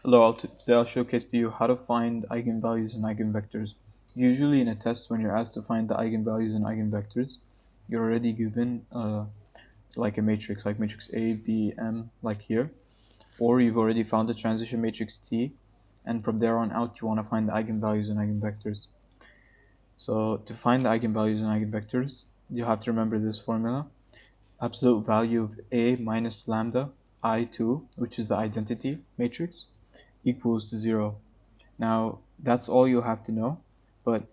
Hello, today I'll showcase to you how to find eigenvalues and eigenvectors. Usually in a test, when you're asked to find the eigenvalues and eigenvectors, you're already given like a matrix, like matrix A, B, M, like here. Or you've already found the transition matrix T, and from there on out you want to find the eigenvalues and eigenvectors. So to find the eigenvalues and eigenvectors, you have to remember this formula. Absolute value of A minus lambda I2, which is the identity matrix, equals to 0. Now, that's all you have to know, but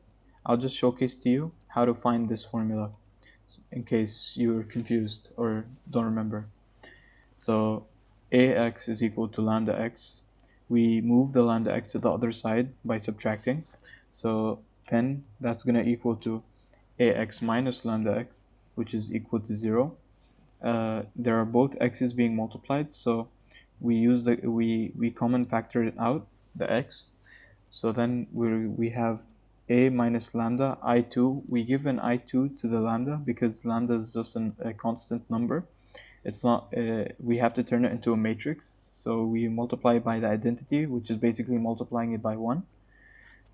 I'll just showcase to you how to find this formula in case you're confused or don't remember. So, ax is equal to lambda x. We move the lambda x to the other side by subtracting. So, then that's going to equal to ax minus lambda x, which is equal to 0. There are both x's being multiplied, so we common factor it out, the x. So then we have a minus lambda I2. We give an I2 to the lambda because lambda is just a constant number. It's not. We have to turn it into a matrix. So we multiply by the identity, which is basically multiplying it by 1.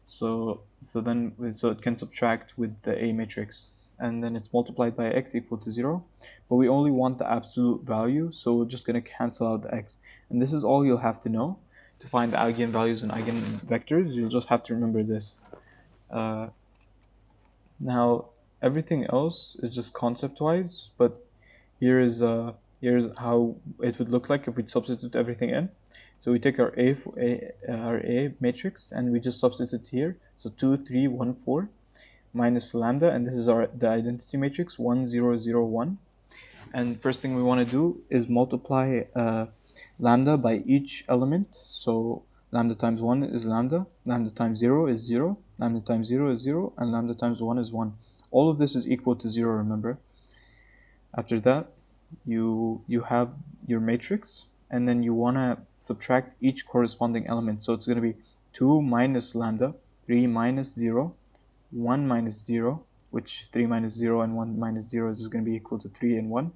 So it can subtract with the A matrix, and then it's multiplied by x equal to 0. But we only want the absolute value, so we're just going to cancel out the x. And this is all you'll have to know to find the eigenvalues and eigenvectors. You'll just have to remember this. Now everything else is just concept-wise, but here's how it would look like if we substitute everything in. So we take our A matrix and we just substitute here. So 2, 3, 1, 4 minus lambda, and this is the identity matrix 1, 0, 0, 1. And first thing we want to do is multiply lambda by each element. So lambda times 1 is lambda times 0 is 0, lambda times 0 is 0, and lambda times 1 is 1. All of this is equal to 0, remember. After that, you have your matrix, and then you want to subtract each corresponding element. So it's going to be 2 minus lambda, 3 minus 0, 1 minus 0, which 3 minus 0 and 1 minus 0 is going to be equal to 3 and 1.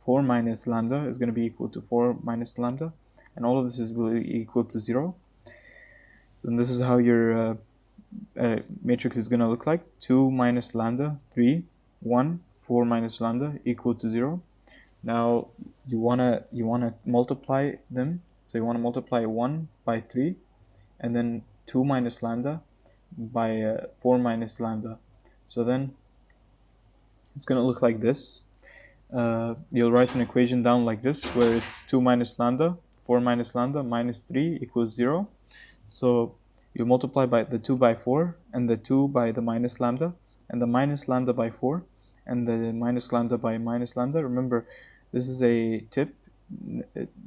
4 minus lambda is going to be equal to 4 minus lambda, and all of this is equal to 0. So this is how your matrix is going to look like. 2 minus lambda, 3, 1, 4 minus lambda equal to 0. Now you wanna multiply them. So you want to multiply 1 by 3, and then 2 minus lambda by 4 minus lambda. So then it's going to look like this. You'll write an equation down like this, where it's 2 minus lambda, 4 minus lambda, minus 3 equals 0. So you multiply by the 2 by 4, and the 2 by the minus lambda, and the minus lambda by 4, and the minus lambda by minus lambda. Remember, this is a tip.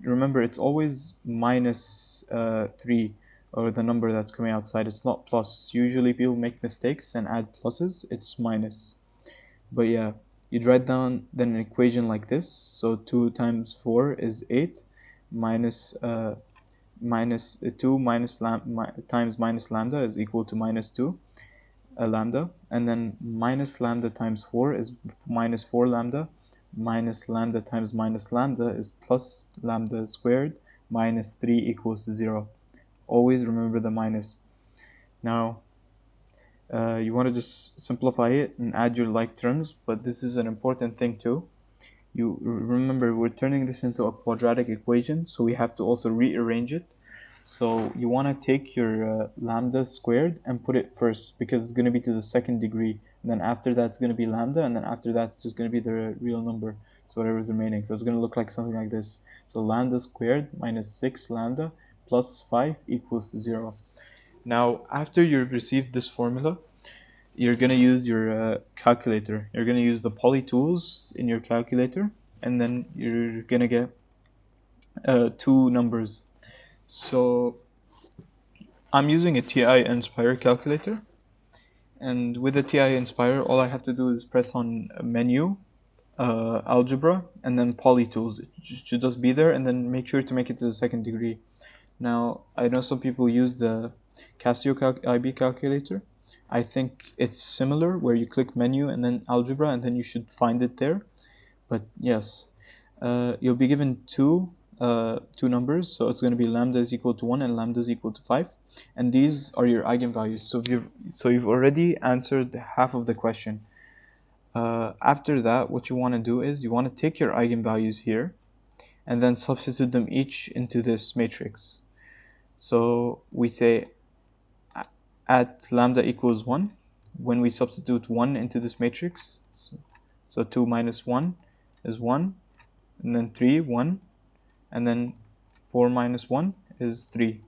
Remember, it's always minus 3, or the number that's coming outside. It's not plus. Usually people make mistakes and add pluses. It's minus. But yeah, you'd write down then an equation like this. So 2 times 4 is 8, minus 2 times minus lambda is equal to minus 2 lambda, and then minus lambda times 4 is minus 4 lambda, minus lambda times minus lambda is plus lambda squared, minus 3 equals to 0. Always remember the minus. Now you want to just simplify it and add your like terms, but this is an important thing too. You remember, we're turning this into a quadratic equation, so we have to also rearrange it. So you want to take your lambda squared and put it first, because it's going to be to the second degree, and then after that it's going to be lambda, and then after that it's just going to be the real number, so whatever is remaining. So it's going to look like something like this. So lambda squared minus 6 lambda plus 5 equals to 0. Now after you've received this formula, you're going to use your calculator. You're going to use the poly tools in your calculator, and then you're going to get two numbers. So I'm using a TI Inspire calculator, and with the TI Inspire, all I have to do is press on menu, algebra, and then poly tools. It should just be there, and then make sure to make it to the second degree. Now I know some people use the Casio IB calculator. I think it's similar, where you click menu and then algebra, and then you should find it there. But yes, you'll be given two two numbers, so it's going to be lambda is equal to 1 and lambda is equal to 5, and these are your eigenvalues. So you've already answered half of the question. After that, what you want to do is you want to take your eigenvalues here and then substitute them each into this matrix. So we say at lambda equals 1, when we substitute 1 into this matrix, so 2 minus 1 is 1, and then 3, 1, and then 4 minus 1 is 3.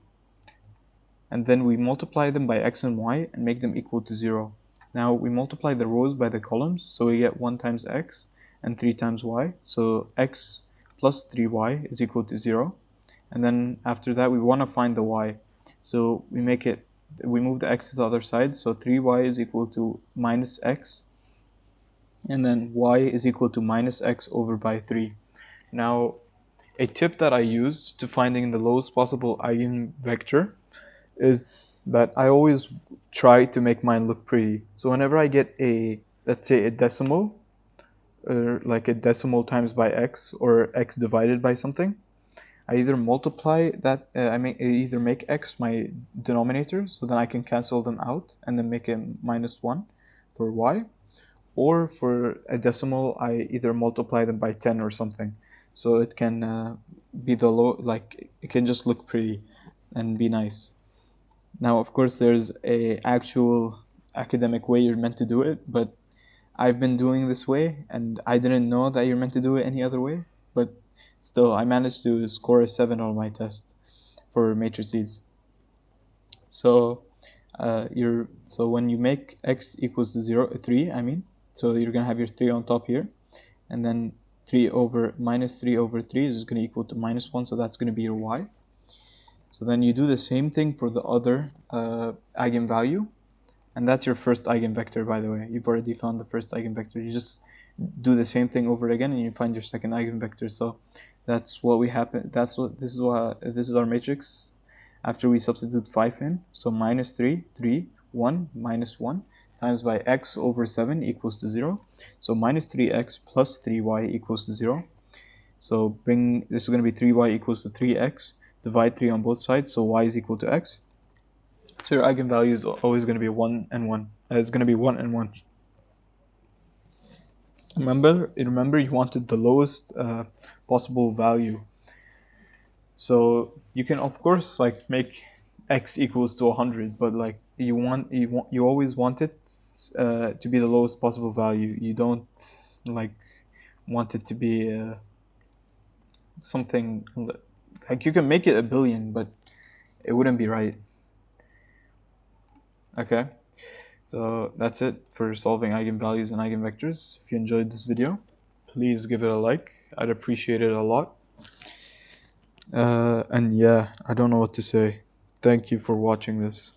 And then we multiply them by x and y and make them equal to 0. Now we multiply the rows by the columns, so we get 1 times x and 3 times y. So x plus 3y is equal to 0. And then after that we want to find the y. So we move the x to the other side, so 3y is equal to minus x, and then y is equal to minus x over by 3. Now, a tip that I used to finding the lowest possible eigenvector is that I always try to make mine look pretty. So whenever I get let's say a decimal, or like a decimal times by x, or x divided by something, I either multiply that, either make x my denominator, so then I can cancel them out and then make a minus 1 for y, or for a decimal I either multiply them by 10 or something, so it can be it can just look pretty and be nice. Now of course there's a actual academic way you're meant to do it, but I've been doing this way and I didn't know that you're meant to do it any other way, but still I managed to score a 7 on my test for matrices. So so when you make x equals to 3, so you're gonna have your 3 on top here, and then minus 3 over 3 is just gonna equal to minus 1, so that's gonna be your y. So then you do the same thing for the other eigenvalue, and that's your first eigenvector, by the way. You've already found the first eigenvector. You just do the same thing over again and you find your second eigenvector. So that's what this is our matrix after we substitute 5 in. So minus 3, 3, 1, minus 1 times by x over 7 equals to 0. So minus 3x plus 3y equals to 0. So this is going to be 3y equals to 3x. Divide 3 on both sides, so y is equal to x. So your eigenvalue is always going to be 1 and 1. It's going to be 1 and 1. Remember you wanted the lowest possible value. So you can of course like make x equals to 100, but like you always want it to be the lowest possible value. You don't like want it to be something like you can make it 1 billion, but it wouldn't be right. Okay, so that's it for solving eigenvalues and eigenvectors. If you enjoyed this video, please give it a like. I'd appreciate it a lot. And yeah, I don't know what to say. Thank you for watching this.